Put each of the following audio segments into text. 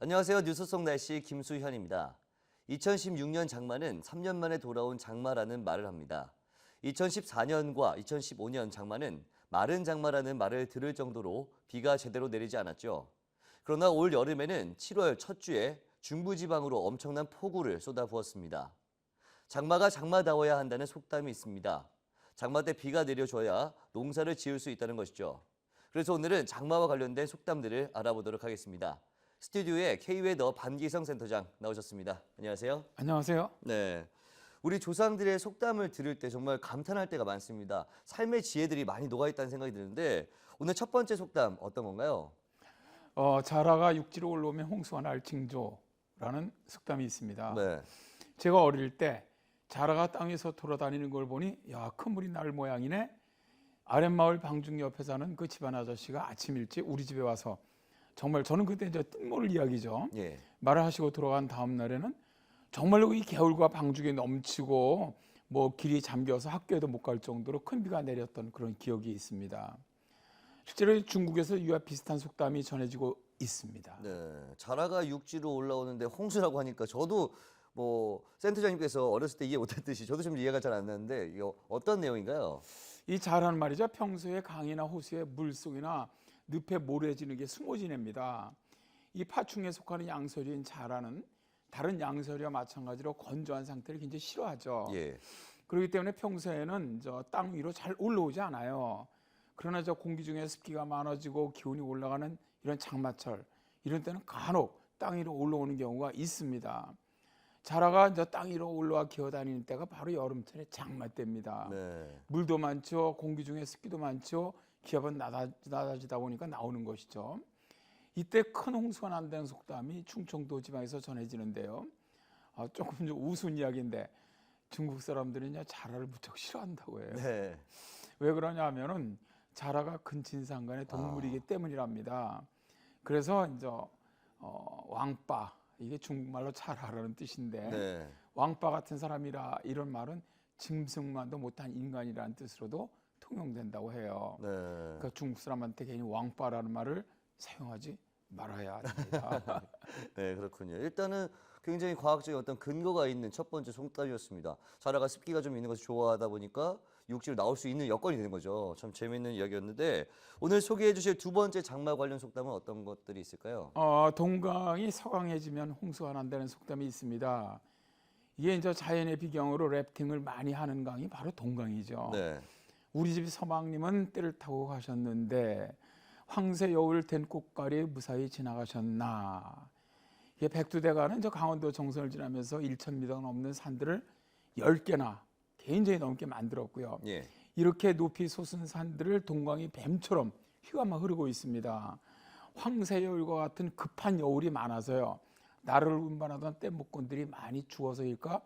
안녕하세요. 뉴스 속 날씨 김수현입니다. 2016년 장마는 3년 만에 돌아온 장마라는 말을 합니다. 2014년과 2015년 장마는 마른 장마라는 말을 들을 정도로 비가 제대로 내리지 않았죠. 그러나 올 여름에는 7월 첫 주에 중부지방으로 엄청난 폭우를 쏟아부었습니다. 장마가 장마다워야 한다는 속담이 있습니다. 장마 때 비가 내려줘야 농사를 지을 수 있다는 것이죠. 그래서 오늘은 장마와 관련된 속담들을 알아보도록 하겠습니다. 스튜디오에 K웨더 반기성 센터장 나오셨습니다. 안녕하세요. 안녕하세요. 네, 우리 조상들의 속담을 들을 때 정말 감탄할 때가 많습니다. 삶의 지혜들이 많이 녹아있다는 생각이 드는데 오늘 첫 번째 속담 어떤 건가요? 자라가 육지로 올라오면 홍수가 날 징조라는 속담이 있습니다. 네, 제가 어릴 때 자라가 땅에서 돌아다니는 걸 보니 야, 큰 물이 날 모양이네. 아랫마을 방중 옆에 사는 그 집안 아저씨가 아침 일찍 우리 집에 와서 정말 저는 그때 이제 뜬모를 이야기죠. 예, 말을 하시고 들어간 다음 날에는 정말로 이 개울과 방죽이 넘치고 뭐 길이 잠겨서 학교에도 못 갈 정도로 큰 비가 내렸던 그런 기억이 있습니다. 실제로 중국에서 이와 비슷한 속담이 전해지고 있습니다. 네, 자라가 육지로 올라오는데 홍수라고 하니까 저도 뭐 센터장님께서 어렸을 때 이해 못했듯이 저도 좀 이해가 잘 안 나는데 이거 어떤 내용인가요? 이 자라는 말이죠. 평소에 강이나 호수의 물속이나 늪에 모래지는 게 숨어 지냅니다. 이 파충에 속하는 양서류인 자라는 다른 양서류와 마찬가지로 건조한 상태를 굉장히 싫어하죠. 예, 그렇기 때문에 평소에는 땅 위로 잘 올라오지 않아요. 그러나 공기 중에 습기가 많아지고 기온이 올라가는 이런 장마철, 이런 때는 간혹 땅 위로 올라오는 경우가 있습니다. 자라가 땅 위로 올라와 기어다니는 때가 바로 여름철의 장마 때입니다. 네, 물도 많죠. 공기 중에 습기도 많죠. 기압은 낮아지다 보니까 나오는 것이죠. 이때 큰 홍수가 난다는 속담이 충청도 지방에서 전해지는데요. 조금 좀 우스운 이야기인데 중국 사람들은요, 자라를 무척 싫어한다고 해요. 네, 왜 그러냐 하면은 자라가 근친상간의 동물이기 때문이랍니다. 그래서 왕빠, 이게 중국말로 자라라는 뜻인데 네, 왕빠 같은 사람이라 이런 말은 짐승만도 못한 인간이라는 뜻으로도 통용된다고 해요. 네. 그러니까 중국 사람한테 괜히 왕빠라는 말을 사용하지 말아야 됩니다. 네, 그렇군요. 일단은 굉장히 과학적인 어떤 근거가 있는 첫 번째 속담이었습니다. 자라가 습기가 좀 있는 것을 좋아하다 보니까 육지로 나올 수 있는 여건이 되는 거죠. 참 재미있는 이야기였는데 오늘 소개해 주실 두 번째 장마 관련 속담은 어떤 것들이 있을까요? 동강이 서강해지면 홍수가 난다는 속담이 있습니다. 이게 이제 자연의 비경으로 래프팅을 많이 하는 강이 바로 동강이죠. 네, 우리 집 서방님은 떼를 타고 가셨는데 황새 여울 된 꽃가리 무사히 지나가셨나. 이게 백두대간은 강원도 정선을 지나면서 1,000m 넘는 산들을 10개나 개인적이 넘게 만들었고요. 예, 이렇게 높이 솟은 산들을 동강이 뱀처럼 휘감아 흐르고 있습니다. 황새 여울과 같은 급한 여울이 많아서요. 나를 운반하던 뗏목꾼들이 많이 죽어서일까?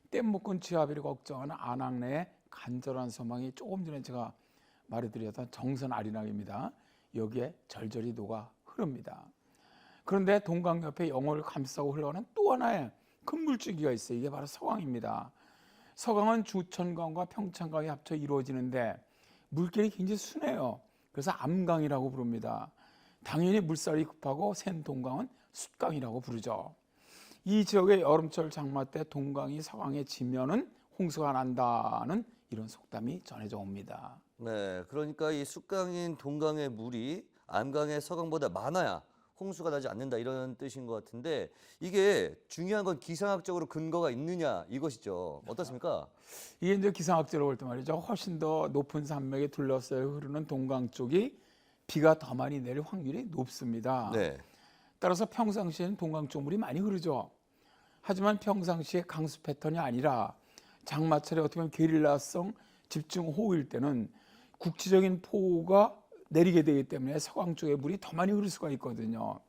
뗏목꾼 취하비를 걱정하는 안악내의 간절한 소망이 조금 전에 제가 말해드렸던 정선 아리랑입니다. 여기에 절절히 녹아 흐릅니다. 그런데 동강 옆에 영호를 감싸고 흘러가는 또 하나의 큰 물줄기가 있어요. 이게 바로 서강입니다. 서강은 주천강과 평창강이 합쳐 이루어지는데 물길이 굉장히 순해요. 그래서 암강이라고 부릅니다. 당연히 물살이 급하고 센 동강은 숫강이라고 부르죠. 이 지역의 여름철 장마 때 동강이 서강에 지면은 홍수가 난다는 이런 속담이 전해져 옵니다. 네. 그러니까 이 숫강인 동강의 물이 암강의 서강보다 많아야 홍수가 나지 않는다 이런 뜻인 것 같은데 이게 중요한 건 기상학적으로 근거가 있느냐 이것이죠. 어떻습니까? 이게 이제 기상학적으로 볼 때 말이죠. 훨씬 더 높은 산맥에 둘러싸여 흐르는 동강 쪽이 비가 더 많이 내릴 확률이 높습니다. 네. 따라서 평상시에는 동강 쪽 물이 많이 흐르죠. 하지만 평상시에 강수 패턴이 아니라 장마철에 어떻게 보면 게릴라성 집중호우일 때는 국지적인 폭우가 내리게 되기 때문에 서강 쪽에 물이 더 많이 흐를 수가 있거든요.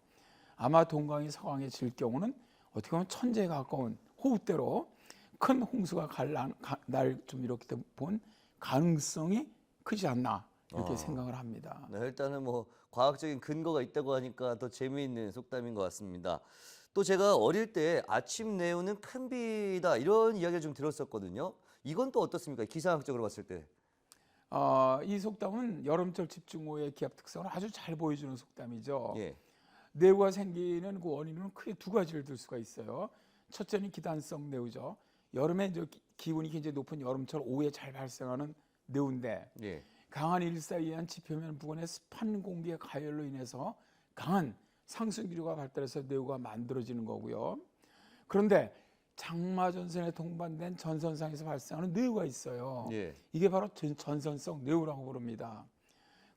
아마 동강이 서강에 질 경우는 어떻게 보면 천재에 가까운 호우대로 큰 홍수가 날 좀 이렇게 본 가능성이 크지 않나 이렇게 생각을 합니다. 네, 일단은 뭐 과학적인 근거가 있다고 하니까 더 재미있는 속담인 것 같습니다. 또 제가 어릴 때 아침 내오는 큰 비다 이런 이야기를 좀 들었었거든요. 이건 또 어떻습니까? 기상학적으로 봤을 때. 이 속담은 여름철 집중호우의 기압 특성을 아주 잘 보여주는 속담이죠. 예. 뇌우가 생기는 그 원인은 크게 두 가지를 들 수가 있어요. 첫째는 기단성 뇌우죠. 여름에 이제 기온이 굉장히 높은 여름철 오후에 잘 발생하는 뇌우인데 예. 강한 일사이한 지표면 부근의 습한 공기의 가열로 인해서 강한 상승기류가 발달해서 뇌우가 만들어지는 거고요. 그런데 장마 전선에 동반된 전선상에서 발생하는 뇌우가 있어요. 예. 이게 바로 전선성 뇌우라고 부릅니다.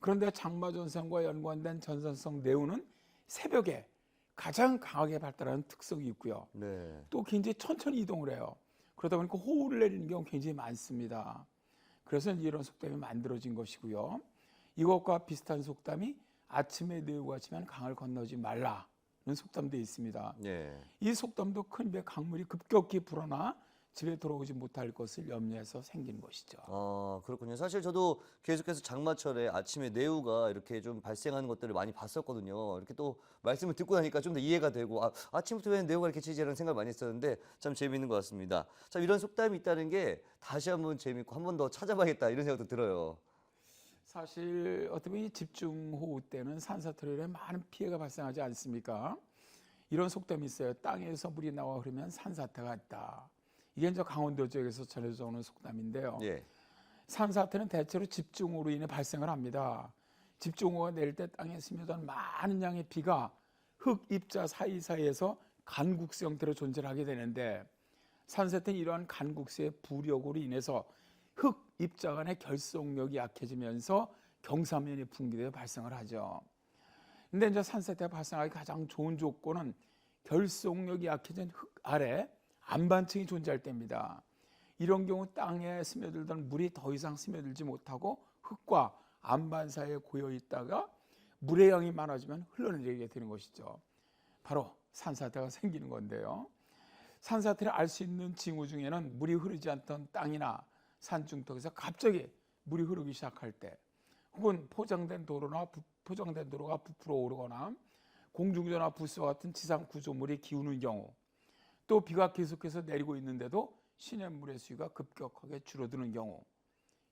그런데 장마 전선과 연관된 전선성 뇌우는 새벽에 가장 강하게 발달하는 특성이 있고요. 네. 또 굉장히 천천히 이동을 해요. 그러다 보니까 호우를 내리는 경우 굉장히 많습니다. 그래서 이런 속담이 만들어진 것이고요. 이것과 비슷한 속담이 아침에 뇌우가 치면 강을 건너지 말라는 속담도 있습니다. 예. 이 속담도 큰 배 강물이 급격히 불어나 집에 돌아오지 못할 것을 염려해서 생긴 것이죠. 아, 그렇군요. 사실 저도 계속해서 장마철에 아침에 뇌우가 이렇게 좀 발생하는 것들을 많이 봤었거든요. 이렇게 또 말씀을 듣고 나니까 좀 더 이해가 되고, 아침부터 왜 뇌우가 이렇게 치지라는 생각을 많이 했었는데 참 재미있는 것 같습니다. 참 이런 속담이 있다는 게 다시 한번 재밌고 한 번 더 찾아봐야겠다 이런 생각도 들어요. 사실 어떻게 보면 이 집중호우 때는 산사태로 많은 피해가 발생하지 않습니까? 이런 속담이 있어요. 땅에서 물이 나와 흐르면 산사태가 있다. 이게 이제 강원도 지역에서 전해져 오는 속담인데요. 예. 산사태는 대체로 집중호우로 인해 발생을 합니다. 집중호우가 내릴 때 땅에 스며든 많은 양의 비가 흙 입자 사이사이에서 간국수 형태로 존재를 하게 되는데 산사태는 이러한 간국수의 부력으로 인해서 흙 입자 간의 결속력이 약해지면서 경사면이 붕괴되어 발생을 하죠. 근데 이제 산사태가 발생하기 가장 좋은 조건은 결속력이 약해진 흙 아래 안반층이 존재할 때입니다. 이런 경우 땅에 스며들던 물이 더 이상 스며들지 못하고 흙과 안반 사이에 고여 있다가 물의 양이 많아지면 흘러내리게 되는 것이죠. 바로 산사태가 생기는 건데요. 산사태를 알 수 있는 징후 중에는 물이 흐르지 않던 땅이나 산중턱에서 갑자기 물이 흐르기 시작할 때, 혹은 포장된 도로가 부풀어 오르거나 공중전화 부스와 같은 지상 구조물이 기우는 경우, 또 비가 계속해서 내리고 있는데도 시냇물의 수위가 급격하게 줄어드는 경우,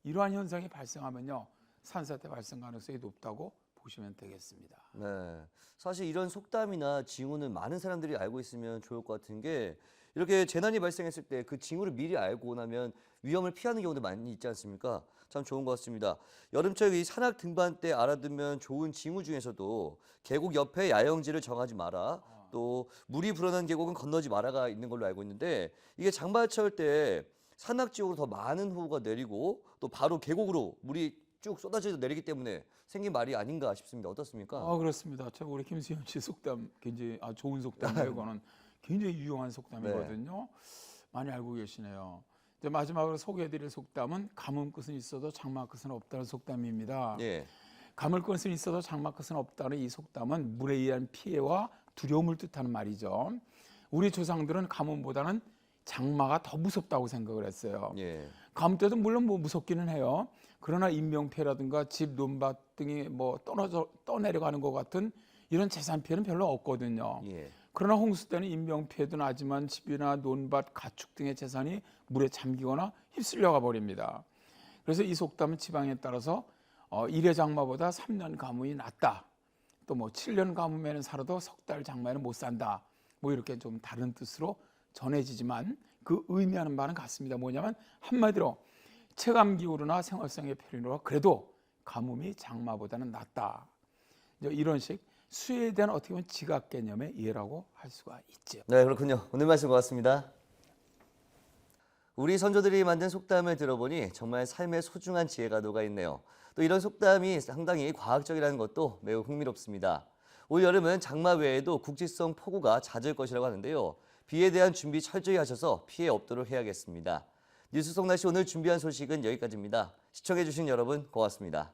이러한 현상이 발생하면요, 산사태 발생 가능성이 높다고 보시면 되겠습니다. 네. 사실 이런 속담이나 징후는 많은 사람들이 알고 있으면 좋을 것 같은 게, 이렇게 재난이 발생했을 때 그 징후를 미리 알고 나면 위험을 피하는 경우도 많이 있지 않습니까? 참 좋은 것 같습니다. 여름철 이 산악 등반 때 알아두면 좋은 징후 중에서도 계곡 옆에 야영지를 정하지 마라, 또 물이 불어난 계곡은 건너지 마라가 있는 걸로 알고 있는데, 이게 장마철 때 산악 지역으로 더 많은 호우가 내리고 또 바로 계곡으로 물이 쭉 쏟아져 내리기 때문에 생긴 말이 아닌가 싶습니다. 어떻습니까? 그렇습니다. 저 우리 김수현 씨 속담 굉장히 좋은 속담이에요. 이거는 굉장히 유용한 속담이거든요. 많이 알고 계시네요. 이제 마지막으로 소개해드릴 속담은 가뭄 끝은 있어도 장마 끝은 없다는 속담입니다. 예. 가물 것은 있어도 장마 것은 없다는 이 속담은 물에 의한 피해와 두려움을 뜻하는 말이죠. 우리 조상들은 가뭄보다는 장마가 더 무섭다고 생각을 했어요. 예. 가뭄 때도 물론 무섭기는 해요. 그러나 인명피해라든가 집, 논밭 등이 떠내려가는 것 같은 이런 재산 피해는 별로 없거든요. 예. 그러나 홍수 때는 인명피해도 나지만 집이나 논밭, 가축 등의 재산이 물에 잠기거나 휩쓸려가 버립니다. 그래서 이 속담은 지방에 따라서 1회 장마보다 3년 가뭄이 낫다. 또 7년 가뭄에는 살아도 석 달 장마에는 못 산다. 이렇게 좀 다른 뜻으로 전해지지만 그 의미하는 바는 같습니다. 뭐냐면 한마디로 체감기후로나 생활성의 편리로 그래도 가뭄이 장마보다는 낫다. 이런 식 수해에 대한 어떻게 보면 지각 개념의 이해라고 할 수가 있죠. 네, 그렇군요. 오늘 말씀 고맙습니다. 우리 선조들이 만든 속담을 들어보니 정말 삶의 소중한 지혜가 녹아있네요. 또 이런 속담이 상당히 과학적이라는 것도 매우 흥미롭습니다. 올 여름은 장마 외에도 국지성 폭우가 잦을 것이라고 하는데요. 비에 대한 준비 철저히 하셔서 피해 없도록 해야겠습니다. 뉴스 속 날씨 오늘 준비한 소식은 여기까지입니다. 시청해주신 여러분 고맙습니다.